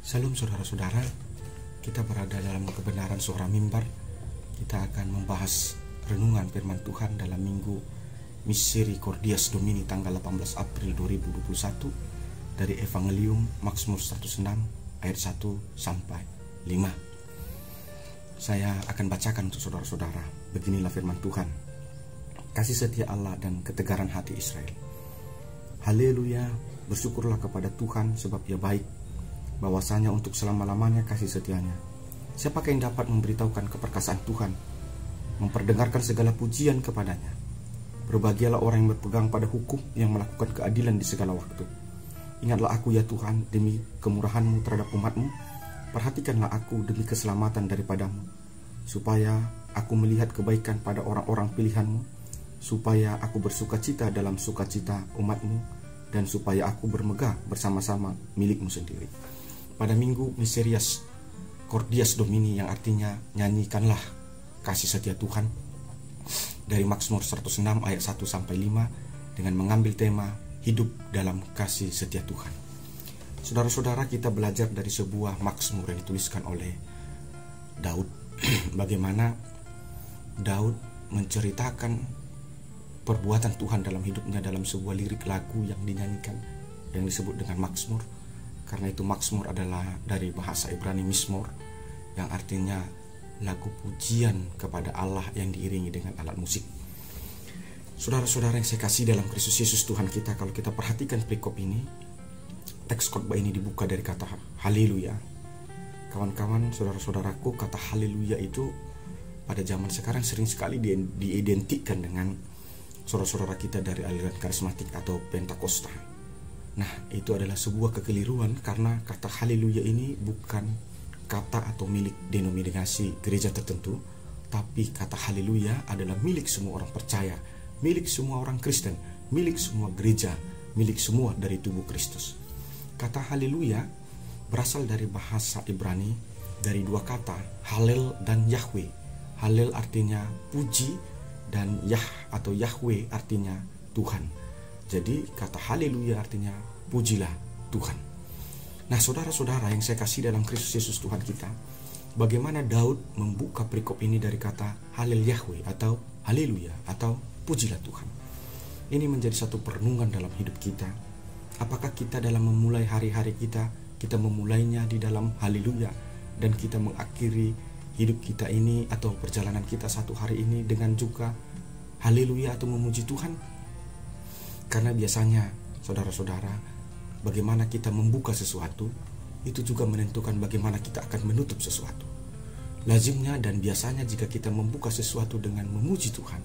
Salam saudara-saudara, kita berada dalam kebenaran suara mimbar. Kita akan membahas renungan firman Tuhan dalam minggu Misericordias Domini tanggal 18 April 2021 dari Evangelium Mazmur 106 ayat 1 sampai 5. Saya akan bacakan untuk saudara-saudara. Beginilah firman Tuhan. Kasih setia Allah dan ketegaran hati Israel. Haleluya, bersyukurlah kepada Tuhan sebab Ia baik, bahwasanya untuk selama-lamanya kasih setianya. Siapakah yang dapat memberitahukan keperkasaan Tuhan, memperdengarkan segala pujian kepadanya? Berbahagialah orang yang berpegang pada hukum, yang melakukan keadilan di segala waktu. Ingatlah aku ya Tuhan, demi kemurahan-Mu terhadap umat-Mu. Perhatikanlah aku demi keselamatan daripadamu, supaya aku melihat kebaikan pada orang-orang pilihan-Mu, supaya aku bersukacita dalam sukacita umat-Mu, dan supaya aku bermegah bersama-sama milik-Mu sendiri. Pada minggu Misericordias Domini, yang artinya nyanyikanlah kasih setia Tuhan, dari Mazmur 106 ayat 1 sampai 5, dengan mengambil tema hidup dalam kasih setia Tuhan. Saudara-saudara, kita belajar dari sebuah mazmur yang dituliskan oleh Daud. Bagaimana Daud menceritakan perbuatan Tuhan dalam hidupnya dalam sebuah lirik lagu yang dinyanyikan, yang disebut dengan mazmur. Karena itu mazmur adalah dari bahasa Ibrani mizmor, yang artinya lagu pujian kepada Allah yang diiringi dengan alat musik. Saudara-saudara yang saya kasih dalam Kristus Yesus Tuhan kita, kalau kita perhatikan perikop ini, teks khotbah ini dibuka dari kata haleluya. Kawan-kawan, saudara-saudaraku, kata haleluya itu pada zaman sekarang sering sekali diidentikan dengan saudara-saudara kita dari aliran karismatik atau Pentakosta. Nah, itu adalah sebuah kekeliruan, karena kata haleluya ini bukan kata atau milik denominasi gereja tertentu, tapi kata haleluya adalah milik semua orang percaya, milik semua orang Kristen, milik semua gereja, milik semua dari tubuh Kristus. Kata haleluya berasal dari bahasa Ibrani, dari dua kata, halel dan Yahweh. Halel artinya puji, dan Yah atau Yahweh artinya Tuhan. Jadi kata haleluya artinya pujilah Tuhan. Nah, saudara-saudara yang saya kasih dalam Kristus Yesus Tuhan kita, bagaimana Daud membuka perikop ini dari kata halel Yahweh atau haleluya atau pujilah Tuhan. Ini menjadi satu perenungan dalam hidup kita. Apakah kita dalam memulai hari-hari kita memulainya di dalam haleluya, dan kita mengakhiri hidup kita ini atau perjalanan kita satu hari ini dengan juga haleluya atau memuji Tuhan? Karena biasanya, saudara-saudara, bagaimana kita membuka sesuatu, itu juga menentukan bagaimana kita akan menutup sesuatu. Lazimnya dan biasanya jika kita membuka sesuatu dengan memuji Tuhan,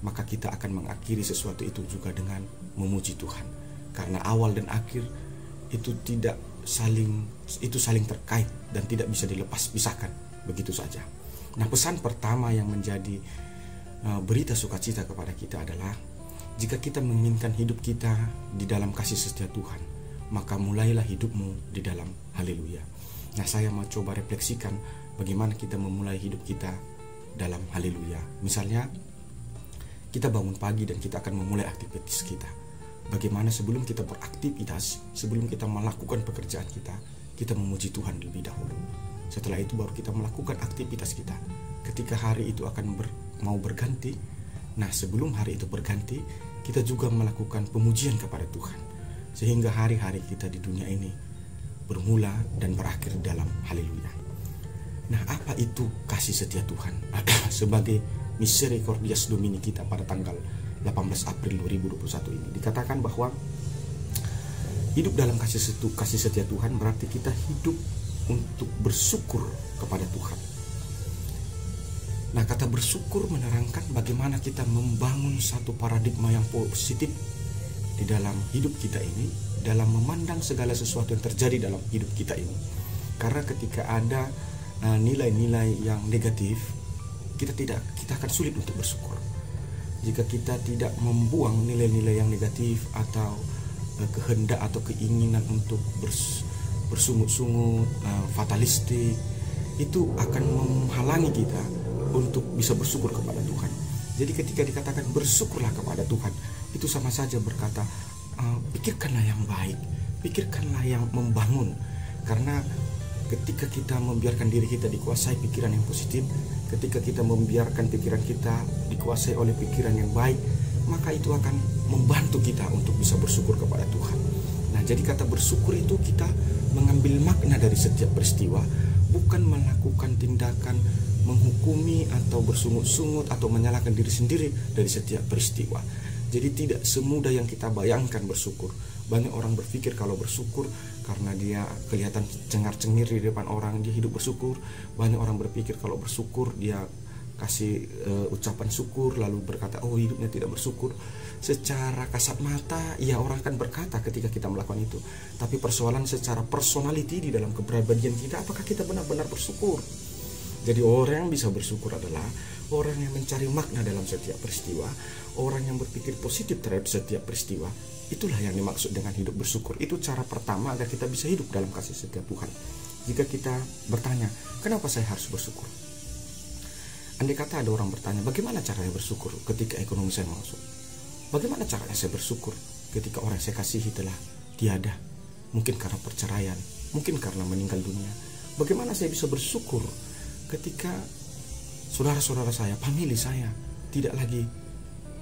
maka kita akan mengakhiri sesuatu itu juga dengan memuji Tuhan. Karena awal dan akhir itu saling terkait dan tidak bisa dilepas pisahkan begitu saja. Nah, pesan pertama yang menjadi berita sukacita kepada kita adalah, jika kita menginginkan hidup kita di dalam kasih setia Tuhan, maka mulailah hidupmu di dalam haleluya. Nah, saya mau coba refleksikan bagaimana kita memulai hidup kita dalam haleluya. Misalnya, kita bangun pagi dan kita akan memulai aktivitas kita. Bagaimana sebelum kita beraktivitas, sebelum kita melakukan pekerjaan kita memuji Tuhan lebih dahulu. Setelah itu baru kita melakukan aktivitas kita. Ketika hari itu akan mau berganti, nah sebelum hari itu berganti, kita juga melakukan pemujian kepada Tuhan, sehingga hari-hari kita di dunia ini bermula dan berakhir dalam haleluya. Nah, apa itu kasih setia Tuhan? Sebagai Misericordias Domini kita pada tanggal 18 April 2021 ini, dikatakan bahwa hidup dalam kasih setia Tuhan berarti kita hidup untuk bersyukur kepada Tuhan. Nah, kata bersyukur menerangkan bagaimana kita membangun satu paradigma yang positif di dalam hidup kita ini, dalam memandang segala sesuatu yang terjadi dalam hidup kita ini. Karena ketika ada nilai-nilai yang negatif, kita akan sulit untuk bersyukur. Jika kita tidak membuang nilai-nilai yang negatif atau kehendak atau keinginan untuk bersungut-sungut, fatalistik, itu akan menghalangi kita untuk bisa bersyukur kepada Tuhan. Jadi ketika dikatakan bersyukurlah kepada Tuhan, itu sama saja berkata pikirkanlah yang baik, pikirkanlah yang membangun. Karena ketika kita membiarkan diri kita dikuasai pikiran yang positif, ketika kita membiarkan pikiran kita dikuasai oleh pikiran yang baik, maka itu akan membantu kita untuk bisa bersyukur kepada Tuhan. Nah, jadi kata bersyukur itu kita mengambil makna dari setiap peristiwa, bukan melakukan tindakan menghukumi atau bersungut-sungut atau menyalahkan diri sendiri dari setiap peristiwa. Jadi tidak semudah yang kita bayangkan bersyukur. Banyak orang berpikir kalau bersyukur karena dia kelihatan cengar-cengir di depan orang, dia hidup bersyukur. Banyak orang berpikir kalau bersyukur dia kasih ucapan syukur lalu berkata, oh hidupnya tidak bersyukur. Secara kasat mata, ya orang akan berkata ketika kita melakukan itu. Tapi persoalan secara personality di dalam kepribadian kita, apakah kita benar-benar bersyukur? Jadi orang yang bisa bersyukur adalah orang yang mencari makna dalam setiap peristiwa, orang yang berpikir positif terhadap setiap peristiwa. Itulah yang dimaksud dengan hidup bersyukur. Itu cara pertama agar kita bisa hidup dalam kasih setia Tuhan. Jika kita bertanya, kenapa saya harus bersyukur? Andai kata ada orang bertanya, bagaimana caranya bersyukur ketika ekonomi saya masuk? Bagaimana caranya saya bersyukur ketika orang saya kasihi telah tiada? Mungkin karena perceraian, mungkin karena meninggal dunia. Bagaimana saya bisa bersyukur ketika saudara-saudara saya, famili saya tidak lagi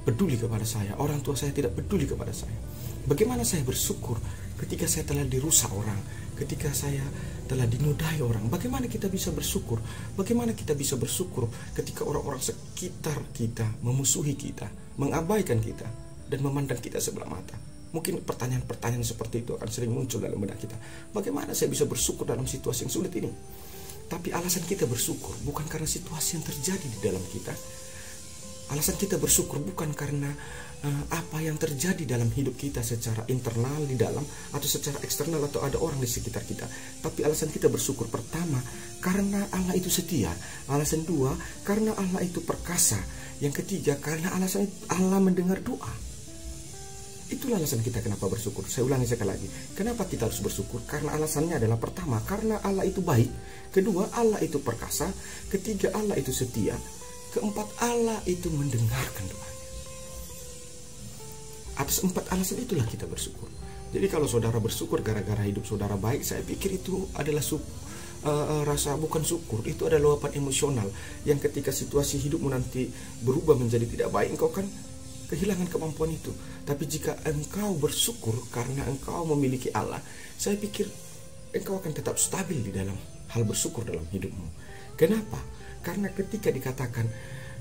peduli kepada saya, orang tua saya tidak peduli kepada saya? Bagaimana saya bersyukur ketika saya telah dirusak orang, ketika saya telah dinodai orang? Bagaimana kita bisa bersyukur? Bagaimana kita bisa bersyukur ketika orang-orang sekitar kita memusuhi kita, mengabaikan kita, dan memandang kita sebelah mata? Mungkin pertanyaan-pertanyaan seperti itu akan sering muncul dalam benak kita. Bagaimana saya bisa bersyukur dalam situasi yang sulit ini? Tapi alasan kita bersyukur bukan karena situasi yang terjadi di dalam kita. Alasan kita bersyukur bukan karena apa yang terjadi dalam hidup kita secara internal di dalam atau secara eksternal atau ada orang di sekitar kita. Tapi alasan kita bersyukur pertama karena Allah itu setia. Alasan dua karena Allah itu perkasa. Yang ketiga karena alasan Allah mendengar doa. Itulah alasan kita kenapa bersyukur. Saya ulangi sekali lagi. Kenapa kita harus bersyukur? Karena alasannya adalah pertama, karena Allah itu baik. Kedua, Allah itu perkasa. Ketiga, Allah itu setia. Keempat, Allah itu mendengarkan doanya. Atas empat alasan itulah kita bersyukur. Jadi kalau saudara bersyukur gara-gara hidup saudara baik, saya pikir itu adalah rasa bukan syukur. Itu adalah luapan emosional yang ketika situasi hidupmu nanti berubah menjadi tidak baik, engkau kan kehilangan kemampuan itu. Tapi jika engkau bersyukur karena engkau memiliki Allah, saya pikir engkau akan tetap stabil di dalam hal bersyukur dalam hidupmu. Kenapa? Karena ketika dikatakan,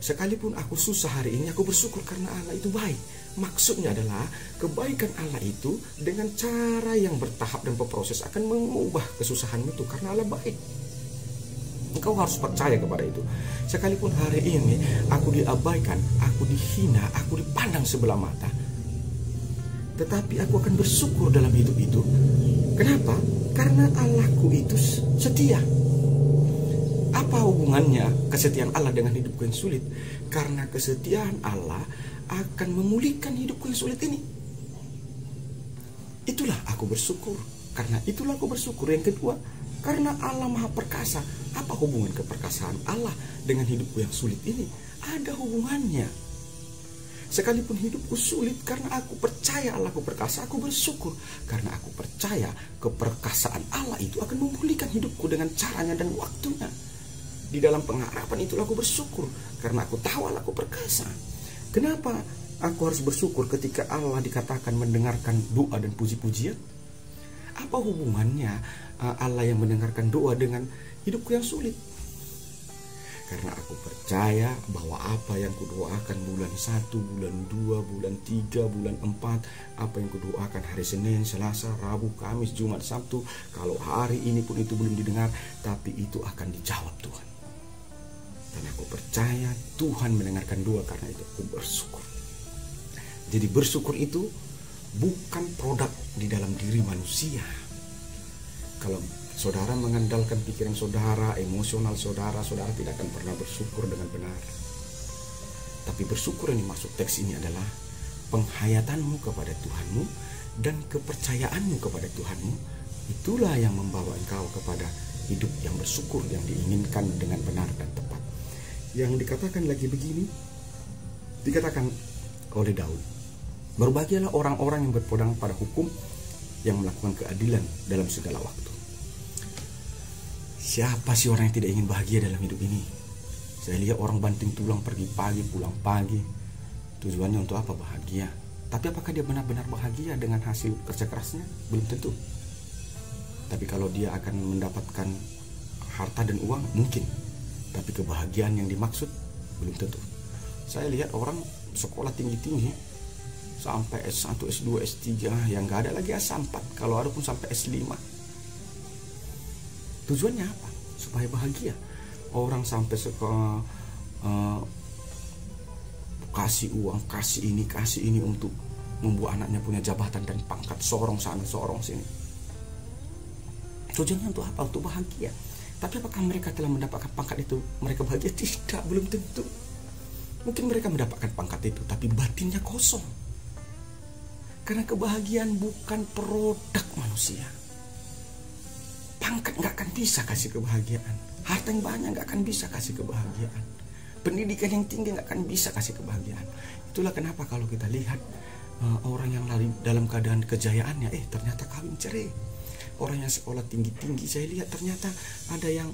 sekalipun aku susah hari ini, aku bersyukur karena Allah itu baik. Maksudnya adalah kebaikan Allah itu dengan cara yang bertahap dan berproses akan mengubah kesusahanmu itu karena Allah baik. Engkau harus percaya kepada itu. Sekalipun hari ini aku diabaikan, aku dihina, aku dipandang sebelah mata, tetapi aku akan bersyukur dalam hidup itu. Kenapa? Karena Allahku itu setia. Apa hubungannya kesetiaan Allah dengan hidupku yang sulit? Karena kesetiaan Allah akan memulihkan hidupku yang sulit ini. Itulah aku bersyukur. Karena itulah aku bersyukur. Yang kedua, karena Allah Maha Perkasa. Apa hubungan keperkasaan Allah dengan hidupku yang sulit ini? Ada hubungannya. Sekalipun hidupku sulit, karena aku percaya Allahku perkasa, aku bersyukur. Karena aku percaya keperkasaan Allah itu akan memulihkan hidupku dengan caranya dan waktunya. Di dalam pengharapan itulah aku bersyukur. Karena aku tahu Allahku perkasa. Kenapa aku harus bersyukur ketika Allah dikatakan mendengarkan doa dan puji-pujian? Apa hubungannya Allah yang mendengarkan doa dengan hidupku yang sulit? Karena aku percaya bahwa apa yang kudoakan bulan 1, bulan 2, bulan 3, bulan 4, apa yang kudoakan hari Senin, Selasa, Rabu, Kamis, Jumat, Sabtu, kalau hari ini pun itu belum didengar, tapi itu akan dijawab Tuhan. Dan aku percaya Tuhan mendengarkan doa, karena itu aku bersyukur. Jadi bersyukur itu bukan produk di dalam diri manusia. Kalau saudara mengandalkan pikiran saudara, emosional saudara, saudara tidak akan pernah bersyukur dengan benar. Tapi bersyukur yang dimaksud teks ini adalah penghayatanmu kepada Tuhanmu dan kepercayaanmu kepada Tuhanmu. Itulah yang membawa engkau kepada hidup yang bersyukur yang diinginkan dengan benar dan tepat. Yang dikatakan lagi begini, dikatakan oleh Daud, berbahagialah orang-orang yang berpegang pada hukum, yang melakukan keadilan dalam segala waktu. Siapa sih orang yang tidak ingin bahagia dalam hidup ini? Saya lihat orang banting tulang pergi pagi, pulang pagi. Tujuannya untuk apa? Bahagia. Tapi apakah dia benar-benar bahagia dengan hasil kerja kerasnya? Belum tentu. Tapi kalau dia akan mendapatkan harta dan uang, mungkin. Tapi kebahagiaan yang dimaksud, belum tentu. Saya lihat orang sekolah tinggi-tinggi, sampai S1, S2, S3, yang gak ada lagi S4. Kalau ada pun sampai S5. Tujuannya apa? Supaya bahagia. Orang sampai sekolah kasih uang, kasih ini untuk membuat anaknya punya jabatan dan pangkat, sorong sana, sorong sini. Tujuannya untuk apa? Untuk bahagia. Tapi apakah mereka telah mendapatkan pangkat itu mereka bahagia? Tidak, belum tentu. Mungkin mereka mendapatkan pangkat itu, tapi batinnya kosong. Karena kebahagiaan bukan produk manusia. Pangkat gak akan bisa kasih kebahagiaan. Harta yang banyak gak akan bisa kasih kebahagiaan. Pendidikan yang tinggi gak akan bisa kasih kebahagiaan. Itulah kenapa kalau kita lihat orang yang lari dalam keadaan kejayaannya, ternyata kawin cerai. Orang yang sekolah tinggi-tinggi, saya lihat ternyata ada yang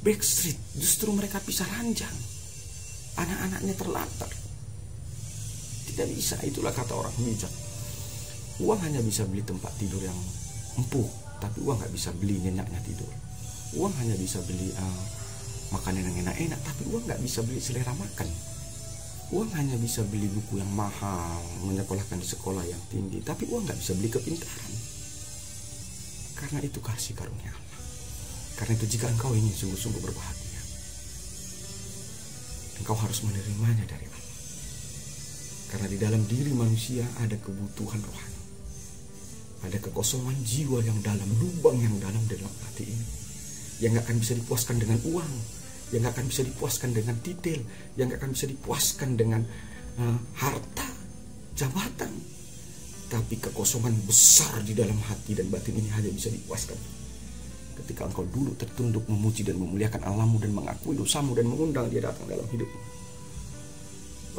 backstreet. Justru mereka pisah ranjang. Anak-anaknya terlantar. Tidak bisa, itulah kata orang bijak. Uang hanya bisa beli tempat tidur yang empuk, tapi uang gak bisa beli nyenyaknya tidur. Uang hanya bisa beli makanan yang enak-enak, tapi uang gak bisa beli selera makan. Uang hanya bisa beli buku yang mahal, menyekolahkan di sekolah yang tinggi, tapi uang gak bisa beli kepintaran. Karena itu kasih karunia Allah. Karena itu jika engkau ingin sungguh-sungguh berbahagia, engkau harus menerimanya dari Allah. Karena di dalam diri manusia ada kebutuhan rohani. Ada kekosongan jiwa yang dalam, lubang yang dalam hati ini. Yang gak akan bisa dipuaskan dengan uang. Yang gak akan bisa dipuaskan dengan titel. Yang gak akan bisa dipuaskan dengan harta, jabatan. Tapi kekosongan besar di dalam hati dan batin ini hanya bisa dipuaskan ketika engkau dulu tertunduk memuji dan memuliakan Allahmu dan mengakui dosamu dan mengundang dia datang dalam hidupmu.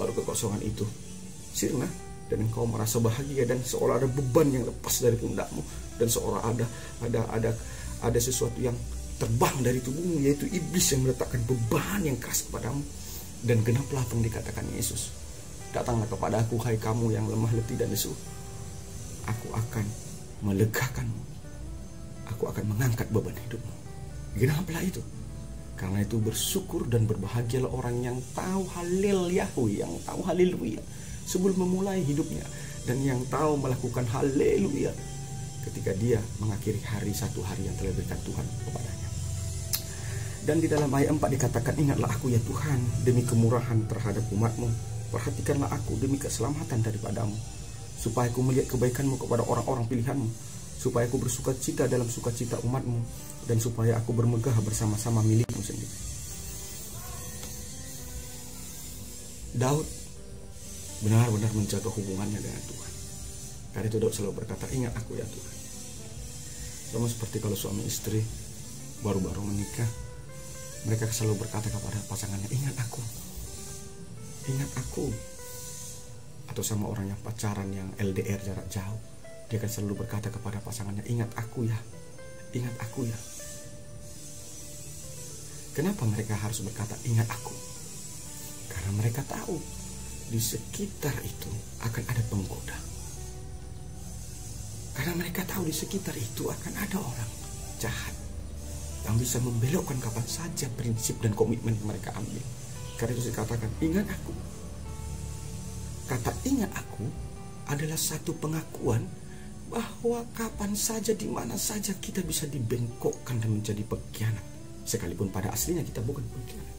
Baru kekosongan itu sirna dan engkau merasa bahagia dan seolah ada beban yang lepas dari pundakmu dan seolah ada sesuatu yang terbang dari tubuhmu, yaitu iblis yang meletakkan beban yang keras kepadamu. Dan genaplah apa yang dikatakan Yesus, datanglah kepada aku hai kamu yang lemah letih dan lesu, aku akan melegakanmu, aku akan mengangkat beban hidupmu. Genaplah itu. Karena itu bersyukur dan berbahagialah orang yang tahu haleluya, yang tahu haleluya sebelum memulai hidupnya, dan yang tahu melakukan haleluya ketika dia mengakhiri satu hari yang telah diberikan Tuhan kepadanya. Dan di dalam ayat 4 dikatakan, ingatlah aku ya Tuhan demi kemurahan terhadap umatmu, perhatikanlah aku demi keselamatan daripadamu, supaya aku melihat kebaikanmu kepada orang-orang pilihanmu, supaya aku bersuka cita dalam sukacita umatmu, dan supaya aku bermegah bersama-sama milikmu sendiri. Daud benar-benar menjaga hubungannya dengan Tuhan. Karena itu Daud selalu berkata, ingat aku ya Tuhan. Sama seperti kalau suami istri baru-baru menikah, mereka selalu berkata kepada pasangannya, ingat aku, ingat aku. Atau sama orang yang pacaran yang LDR jarak jauh, dia akan selalu berkata kepada pasangannya, ingat aku ya, ingat aku ya. Kenapa mereka harus berkata ingat aku? Karena mereka tahu di sekitar itu akan ada penggoda. Karena mereka tahu di sekitar itu akan ada orang jahat yang bisa membelokkan kapan saja prinsip dan komitmen yang mereka ambil. Karena itu saya katakan, ingat aku. Kata ingat aku adalah satu pengakuan bahwa kapan saja, di mana saja kita bisa dibengkokkan dan menjadi pengkhianat, sekalipun pada aslinya kita bukan pengkhianat.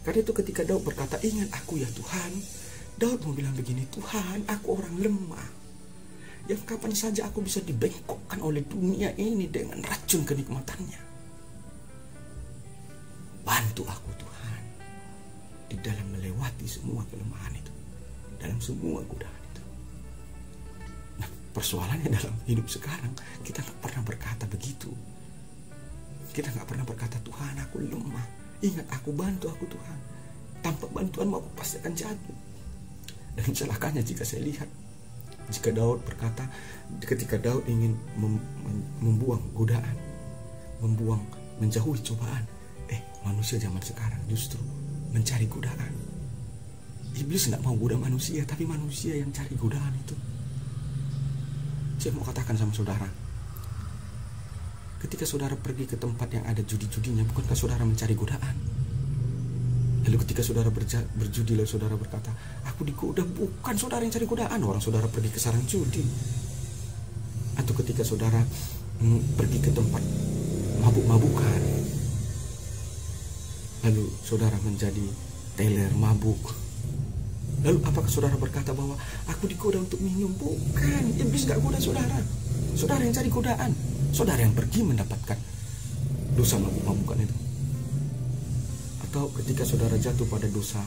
Karena itu ketika Daud berkata ingat aku ya Tuhan, Daud mau bilang begini, Tuhan aku orang lemah, yang kapan saja aku bisa dibengkokkan oleh dunia ini dengan racun kenikmatannya. Bantu aku Tuhan di dalam melewati semua kelemahan itu, dalam semua godaan itu. Nah, persoalannya dalam hidup sekarang, kita gak pernah berkata begitu. Kita gak pernah berkata, Tuhan aku lemah, ingat aku, bantu aku Tuhan. Tanpa bantuanmu aku pasti akan jatuh. Dan celakanya jika saya lihat, jika Daud berkata, ketika Daud ingin membuang godaan, menjauhi cobaan. Manusia zaman sekarang justru mencari godaan. Iblis tidak mau goda manusia, tapi manusia yang cari godaan itu. Saya mau katakan sama saudara, ketika saudara pergi ke tempat yang ada judi-judinya, bukankah saudara mencari godaan? Lalu ketika saudara berjudi, lalu saudara berkata, aku digoda. Bukan saudara yang cari godaan, orang saudara pergi ke sarang judi. Atau ketika saudara pergi ke tempat mabuk-mabukan, lalu saudara menjadi teler mabuk. Lalu apakah saudara berkata bahwa aku digoda untuk minum? Bukan, iblis gak goda saudara. Saudara yang cari godaan. Saudara yang pergi mendapatkan dosa mabuk-mabukan itu. Atau ketika saudara jatuh pada dosa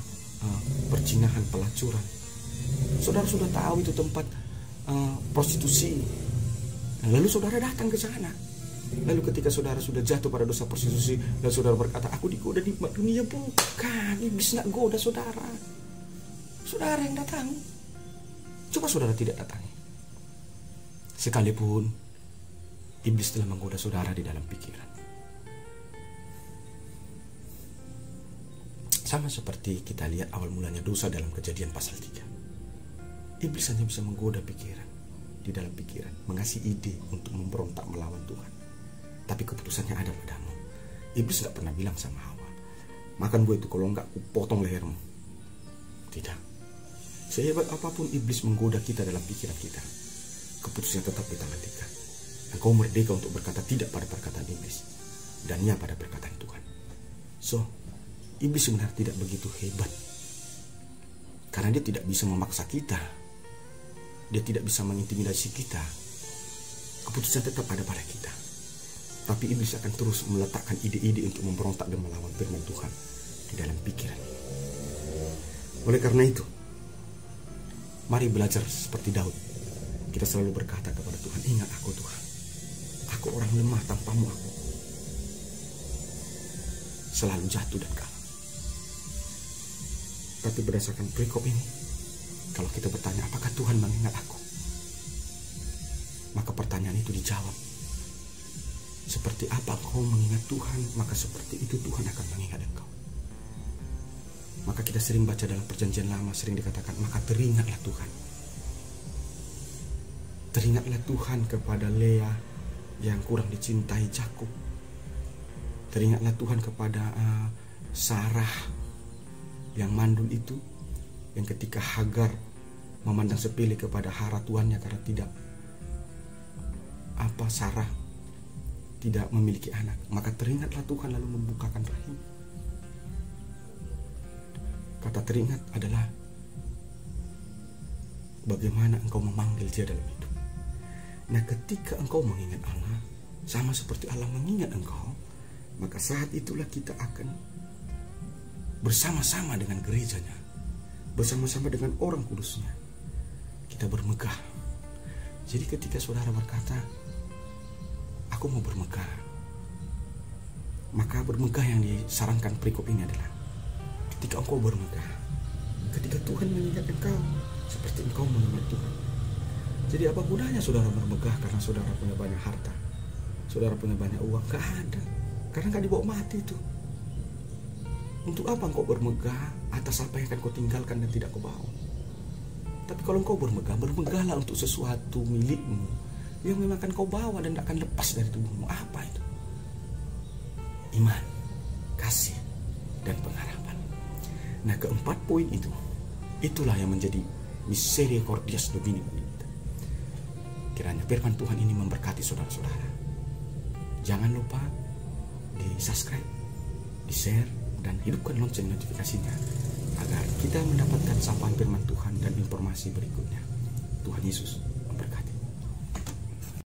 perzinahan, pelacuran, saudara sudah tahu itu tempat prostitusi. Lalu saudara datang ke sana. Lalu ketika saudara sudah jatuh pada dosa prostitusi, lalu saudara berkata, aku digoda di dunia. Bukan, iblis nak goda saudara. Saudara yang datang. Coba saudara tidak datangi. Sekalipun iblis telah menggoda saudara di dalam pikiran. Sama seperti kita lihat awal mulanya dosa dalam Kejadian pasal 3. Iblis hanya bisa menggoda pikiran, di dalam pikiran, mengasih ide untuk memberontak melawan Tuhan. Tapi keputusannya ada padamu. Iblis gak pernah bilang sama Hawa, makan buah itu, kalau enggak aku potong lehermu. Tidak. Sehebat apapun iblis menggoda kita dalam pikiran kita, keputusannya tetap di tangan kita. Engkau merdeka untuk berkata tidak pada perkataan iblis, dan ya pada perkataan Tuhan. So, iblis sebenarnya tidak begitu hebat, karena dia tidak bisa memaksa kita. Dia tidak bisa mengintimidasi kita. Keputusan tetap ada pada kita. Tapi iblis akan terus meletakkan ide-ide untuk memberontak dan melawan firman Tuhan di dalam pikiran. Oleh karena itu, mari belajar seperti Daud. Kita selalu berkata kepada Tuhan, ingat aku Tuhan, aku orang lemah, tanpamu aku selalu jatuh dan kalah. Tapi berdasarkan perikop ini, kalau kita bertanya apakah Tuhan mengingat aku, maka pertanyaan itu dijawab. Seperti apa engkau mengingat Tuhan, maka seperti itu Tuhan akan mengingat engkau. Maka kita sering baca dalam perjanjian lama, sering dikatakan, maka teringatlah Tuhan. Teringatlah Tuhan kepada Lea yang kurang dicintai Yakub. Teringatlah Tuhan kepada Sarah yang mandul itu, yang ketika Hagar memandang sepele kepada Hara tuannya karena tidak Sarah tidak memiliki anak, maka teringatlah Tuhan lalu membukakan rahim. Kata teringat adalah bagaimana engkau memanggil dia dalam hidup. Nah, ketika engkau mengingat Allah, sama seperti Allah mengingat engkau, maka saat itulah kita akan bersama-sama dengan gerejanya, bersama-sama dengan orang kudusnya, kita bermegah. Jadi ketika saudara berkata, aku mau bermegah, maka bermegah yang disarankan perikop ini adalah ketika engkau bermegah, ketika Tuhan mengingat engkau seperti engkau mengingat Tuhan. Jadi apa gunanya saudara bermegah karena saudara punya banyak harta, saudara punya banyak uang? Gak ada, karena gak dibawa mati itu. Untuk apa engkau bermegah atas apa yang akan kau tinggalkan dan tidak kau bawa? Tapi kalau engkau bermegah, bermegahlah untuk sesuatu milikmu yang memang akan kau bawa dan akan lepas dari tubuhmu. Apa itu? Iman, kasih, dan pengharapan. Nah, keempat poin itu, itulah yang menjadi misericordias Domini bagi kita. Kiranya firman Tuhan ini memberkati saudara-saudara. Jangan lupa di subscribe, di share, dan hidupkan lonceng notifikasinya agar kita mendapatkan sapaan firman Tuhan dan informasi berikutnya. Tuhan Yesus memberkati.